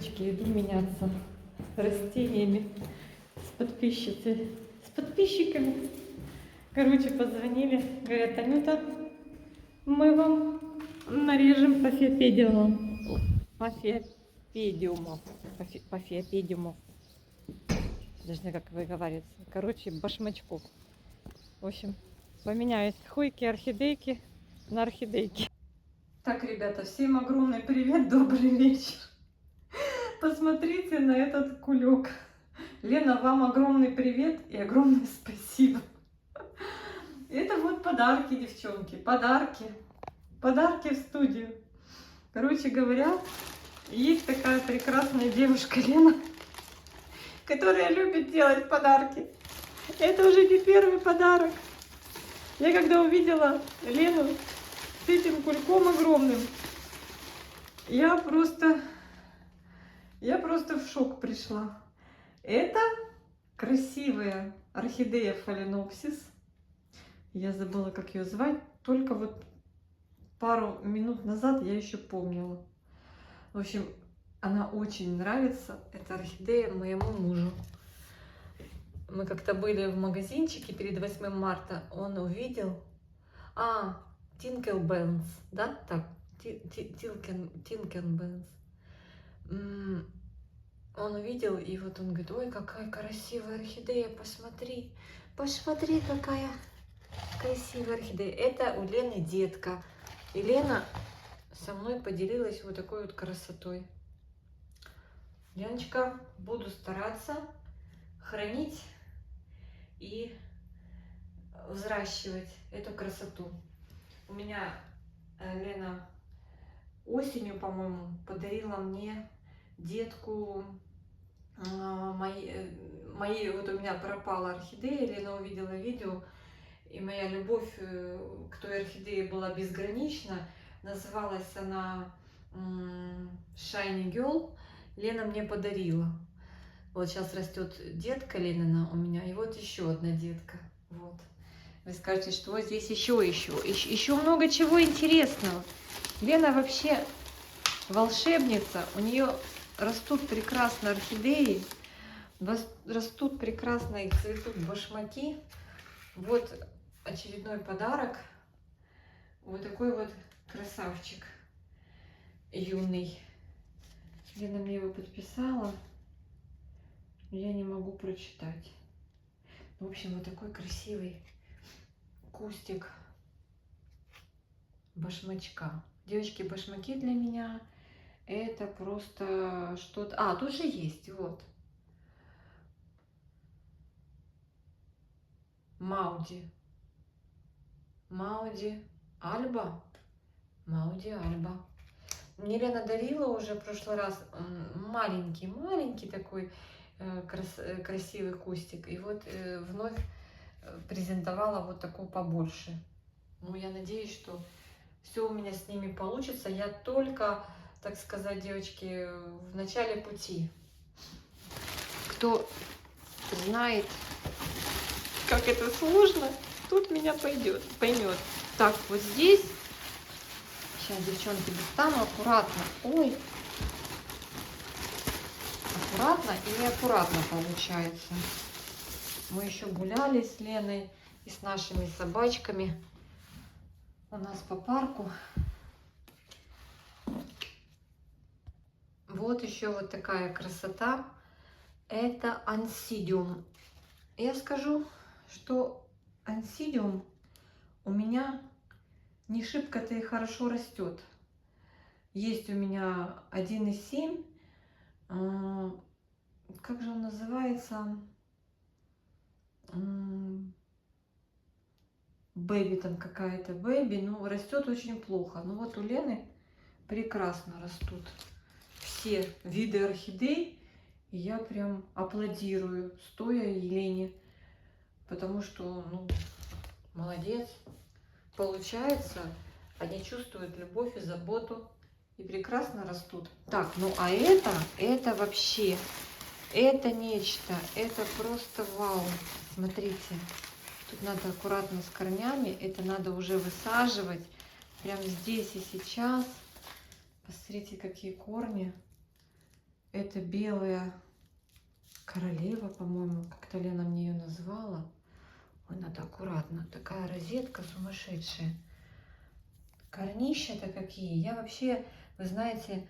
Девочки, иду меняться растениями с подписчиками. Короче, позвонили, говорят: Анюта, мы вам нарежем пафиопедиумов. Даже не знаю, как выговаривается. Короче, башмачков. В общем, поменяюсь хойки, орхидейки на орхидейки. Так, ребята, всем огромный привет, добрый вечер. Посмотрите на этот кулек. Лена, вам огромный привет и огромное спасибо. Это вот подарки, девчонки, подарки. Подарки в студию. Короче говоря, есть такая прекрасная девушка Лена, которая любит делать подарки. Это уже не первый подарок. Я когда увидела Лену с этим кульком огромным, я просто в шок пришла. Это красивая орхидея фаленопсис. Я забыла, как ее звать. Только вот пару минут назад я еще помнила. В общем, она очень нравится. Это орхидея моему мужу. Мы как-то были в магазинчике перед 8 марта. Он увидел... Тинкелбенс, да? Так, Тинкелбенс. Он увидел, и вот он говорит: ой, какая красивая орхидея, посмотри. Посмотри, какая красивая орхидея. Это у Лены детка. И Лена со мной поделилась вот такой вот красотой. Леночка, буду стараться хранить и взращивать эту красоту. У меня Лена осенью, по-моему, подарила мне детку моей, вот у меня пропала орхидея, Лена увидела видео, и моя любовь к той орхидее была безгранична. Называлась она Shiny Girl. Лена мне подарила. Вот сейчас растет детка Ленина у меня, и вот еще одна детка. Вот. Вы скажете, что здесь еще много чего интересного. Лена вообще волшебница. У нее растут прекрасно орхидеи, растут прекрасно и цветут башмаки. Вот очередной подарок. Вот такой вот красавчик юный. Лена мне его подписала. Я не могу прочитать. В общем, вот такой красивый кустик башмачка. Девочки, башмаки для меня это просто что-то... тут же есть, вот. Мауди Альба. Мне Лена дарила уже в прошлый раз маленький такой красивый кустик. И вот вновь презентовала вот такую побольше. Ну, я надеюсь, что все у меня с ними получится. Я только, так сказать, девочки, в начале пути. Кто знает, как это сложно, тут меня поймет. Так, вот здесь. Сейчас, девчонки, достану аккуратно. Ой. Аккуратно и неаккуратно получается. Мы еще гуляли с Леной и с нашими собачками у нас по парку. Вот еще вот такая красота. Это ансидиум. Я скажу, что ансидиум у меня не шибко-то и хорошо растет. Есть у меня 1,7. Как же он называется? Бэби там какая-то, бэби, ну растет очень плохо. Но вот у Лены прекрасно растут все виды орхидей. И я прям аплодирую, стоя Лене, потому что, ну, молодец. Получается, они чувствуют любовь и заботу и прекрасно растут. Так, ну а это вообще, это нечто, это просто вау. Смотрите. Тут надо аккуратно с корнями, это надо уже высаживать прямо здесь и сейчас. Посмотрите, какие корни. это белая королева, по-моему, как-то Лена мне ее назвала. Ой, надо аккуратно. Такая розетка сумасшедшая. Корнища-то какие. Я вообще, вы знаете,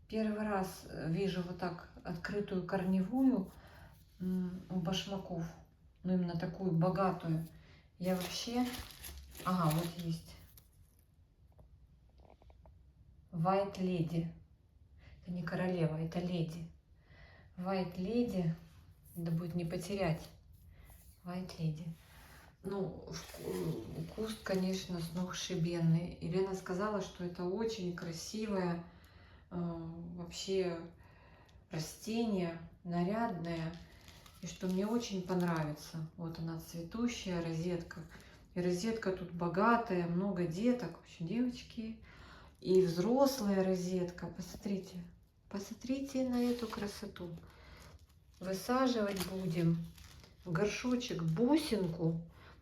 первый раз вижу вот так открытую корневую у башмаков. Ну, именно такую богатую. Я вообще... Ага, вот есть. White Lady. Это не королева, это леди. White Lady. Надо будет не потерять. White Lady. Ну, куст, конечно, сногсшибенный. Елена сказала, что это очень красивое вообще растение, нарядное. И что мне очень понравится. Вот она, цветущая розетка. И розетка тут богатая, много деток. В общем, девочки. И взрослая розетка. Посмотрите. Посмотрите на эту красоту. Высаживать будем в горшочек бусинку.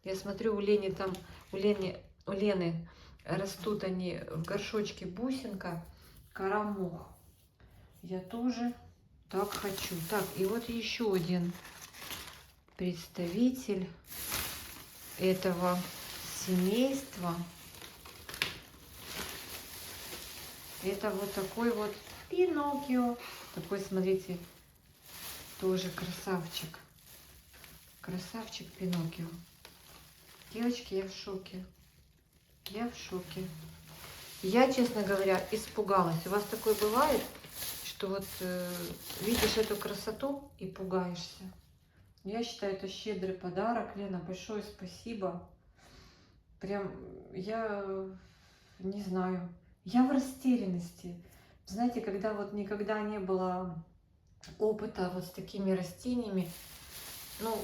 Я смотрю, у Лени там, у Лены растут они в горшочке бусинка, карамох. Я тоже так хочу. Так, и вот еще один представитель этого семейства. Это вот такой вот Пиноккио. Такой, смотрите, тоже красавчик. Красавчик Пиноккио. Девочки, я в шоке. Я в шоке. Я, честно говоря, испугалась. У вас такое бывает, что вот видишь эту красоту и пугаешься? Я считаю, это щедрый подарок. Лена, большое спасибо. Прям, я не знаю. Я в растерянности. Знаете, когда вот никогда не было опыта вот с такими растениями, ну,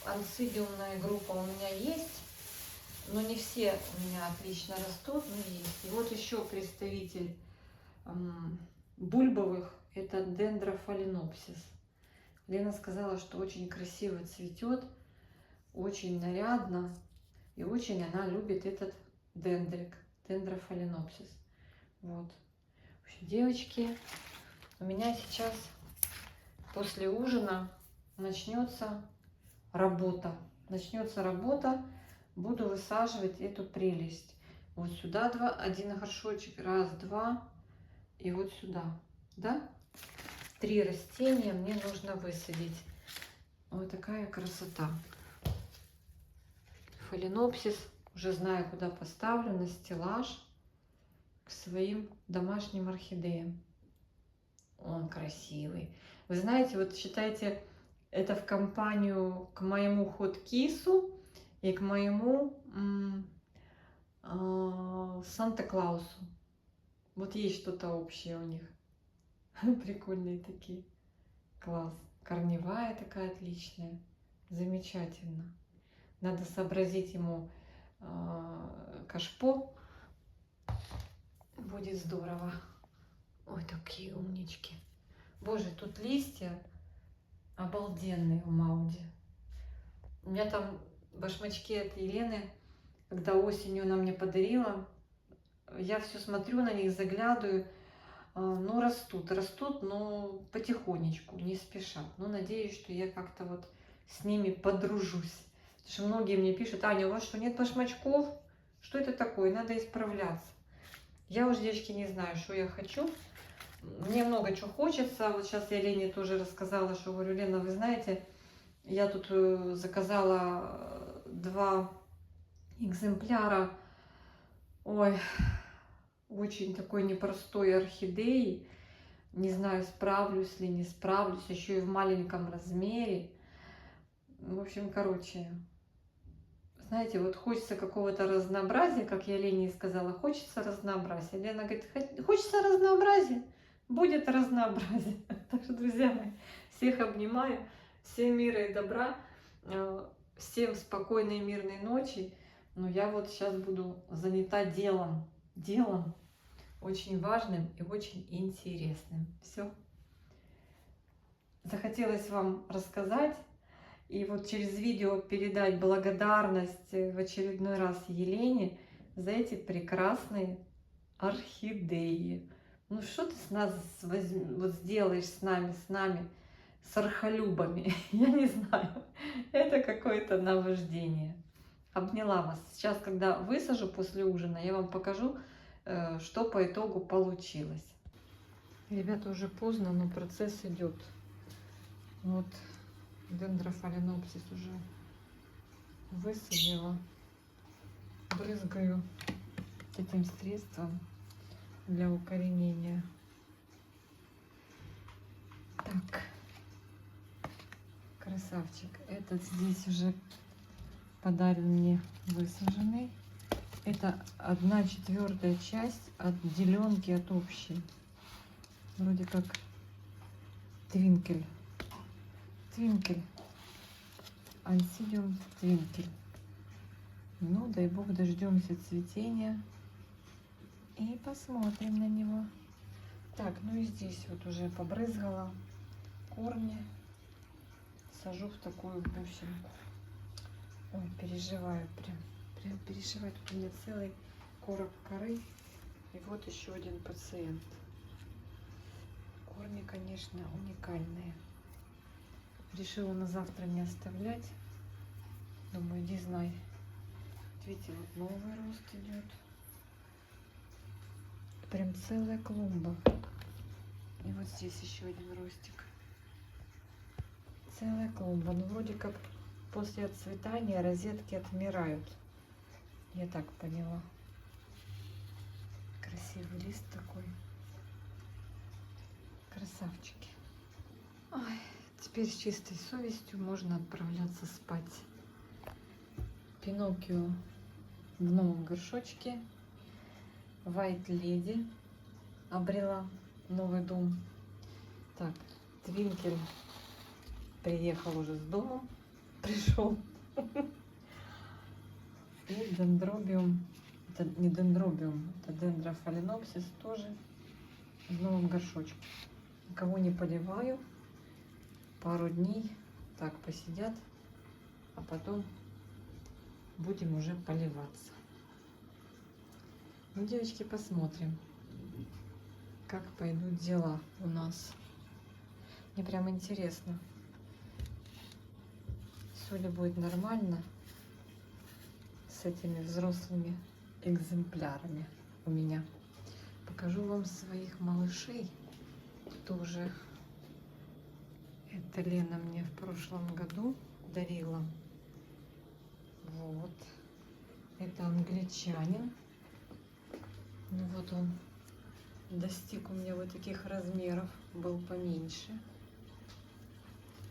ансидиумная группа у меня есть, но не все у меня отлично растут, но есть. И вот еще представитель бульбовых, это дендрофаленопсис. Лена сказала, что очень красиво цветет, очень нарядно, и очень она любит этот дендрик, дендрофаленопсис. Вот. В общем, девочки, у меня сейчас после ужина начнется работа. Начнется работа, буду высаживать эту прелесть. Вот сюда один горшочек, раз, два, и вот сюда, да? 3 растения мне нужно высадить. Вот такая красота. Фаленопсис, уже знаю, куда поставлю, на стеллаж к своим домашним орхидеям. Он красивый. Вы знаете, вот считайте, это в компанию к моему хоткису и к моему Санта-Клаусу. Вот есть что-то общее у них. Прикольные такие. Класс. Корневая такая отличная. Замечательно. Надо сообразить ему кашпо. Будет здорово. Ой, такие умнички. Боже, тут листья обалденные у Мауди. У меня там башмачки от Елены, когда осенью она мне подарила, я все смотрю на них, заглядываю. Ну, растут, но потихонечку, не спеша. Но надеюсь, что я как-то вот с ними подружусь. Потому что многие мне пишут: Аня, у вас что, нет башмачков? Что это такое? Надо исправляться. Я уже, девочки, не знаю, что я хочу. Мне много чего хочется. Вот сейчас я Лене тоже рассказала, что говорю: Лена, вы знаете, я тут заказала 2 экземпляра. Ой, очень такой непростой орхидеи. Не знаю, справлюсь ли, не справлюсь. Еще и в маленьком размере. В общем, короче, знаете, вот хочется какого-то разнообразия, как я Лене сказала, хочется разнообразия. Лена говорит: хочется разнообразия, будет разнообразие. Так что, друзья мои, всех обнимаю, всем мира и добра, всем спокойной и мирной ночи. Но я вот сейчас буду занята делом очень важным и очень интересным. Все. Захотелось вам рассказать и вот через видео передать благодарность в очередной раз Елене за эти прекрасные орхидеи. Ну что ты с нас вот сделаешь с нами, с архолюбами? Я не знаю. Это какое-то наваждение. Обняла вас. Сейчас, когда высажу после ужина, я вам покажу, что по итогу получилось. Ребята, уже поздно, но процесс идет. Вот дендрофаленопсис уже высадила. Брызгаю этим средством для укоренения. Так, красавчик. Этот здесь уже подарен мне высаженный. Это 1/4 часть от деленки от общей. Вроде как твинкель. Твинкель. Ансидиум твинкель. Ну, дай бог, дождемся цветения и посмотрим на него. Так, ну и здесь вот уже побрызгала корни. Сажу в такую бусинку. Ой, переживаю прям переживаю. Тут у меня целый короб коры. И вот еще один пациент. Корни, конечно, уникальные. Решила на завтра не оставлять. Думаю, иди знай. Видите, вот новый рост идет. Прям целая клумба. И вот здесь еще один ростик. Целая клумба. Ну, вроде как после отцветания розетки отмирают. Я так поняла. Красивый лист такой. Красавчики. Ой, теперь с чистой совестью можно отправляться спать. Пиноккио в новом горшочке. White Lady обрела новый дом. Так, Твинкель приехал уже с домом. Пришел. И дендробиум. Это не дендробиум, это дендрофаленопсис тоже в новом горшочке. Никого не поливаю. Пару дней так посидят, а потом будем уже поливаться. Ну, девочки, посмотрим, как пойдут дела у нас. Мне прям интересно, все ли будет нормально с этими взрослыми экземплярами у меня. Покажу вам своих малышей тоже. Это Лена мне в прошлом году дарила. Вот. Это англичанин. Ну вот он достиг у меня вот таких размеров. Был поменьше.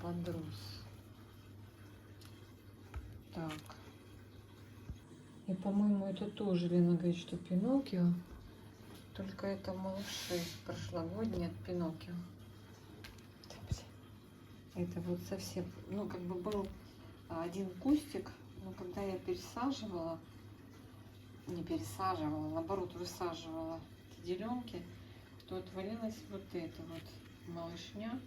Подрос. Так. И, по-моему, это тоже, Лена говорит, что Пиноккио. Только это малыши прошлогодние от Пиноккио. Это вот совсем, ну, как бы был один кустик, но когда я пересаживала, не пересаживала, наоборот, высаживала эти деленки, то отвалилась вот эта вот малышня,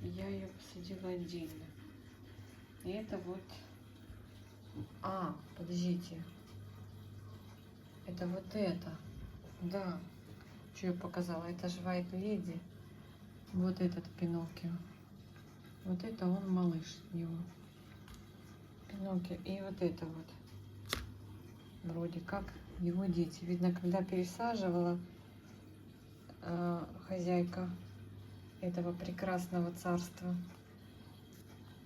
и я ее посадила отдельно. И это вот, подождите, это вот это, да, что я показала, это же White Lady, вот этот Пиноккио. Вот это он малыш его. Пиноккио. И вот это вот. Вроде как его дети. Видно, когда пересаживала хозяйка этого прекрасного царства,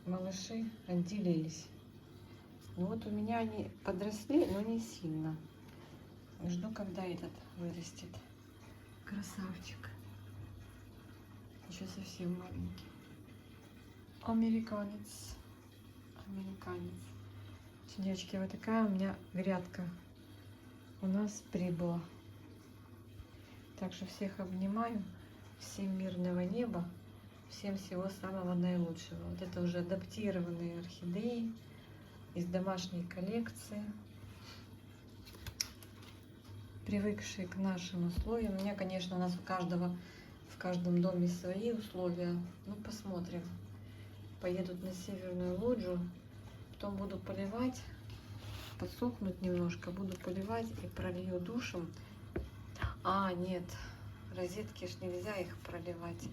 малыши отделились. И вот у меня они подросли, но не сильно. Жду, когда этот вырастет. Красавчик. Еще совсем маленький. Американец. Американец. Девочки, вот такая у меня грядка у нас прибыла. Так что всех обнимаю. Всем мирного неба. Всем всего самого наилучшего. Вот это уже адаптированные орхидеи из домашней коллекции. Привыкшие к нашим условиям. У меня, конечно, у нас в каждом доме свои условия. Ну, посмотрим. Поедут на Северную Лоджию, потом буду поливать, подсохнуть немножко, буду поливать и пролью душем. Нет, розетки ж нельзя их проливать.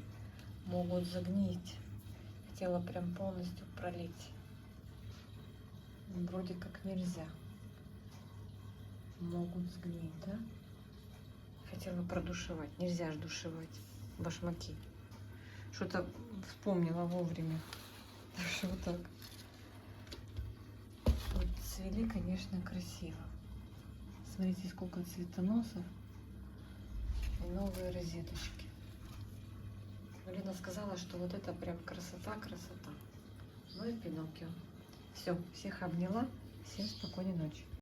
Могут загнить. Хотела прям полностью пролить. Вроде как нельзя. Могут сгнить, да? Хотела продушевать. Нельзя ж душевать башмаки. Что-то вспомнила вовремя. Так что вот так. Вот цвели, конечно, красиво. Смотрите, сколько цветоносов. И новые розеточки. Лена сказала, что вот это прям красота, красота. Ну и Пиноккио. Все, всех обняла. Всем спокойной ночи.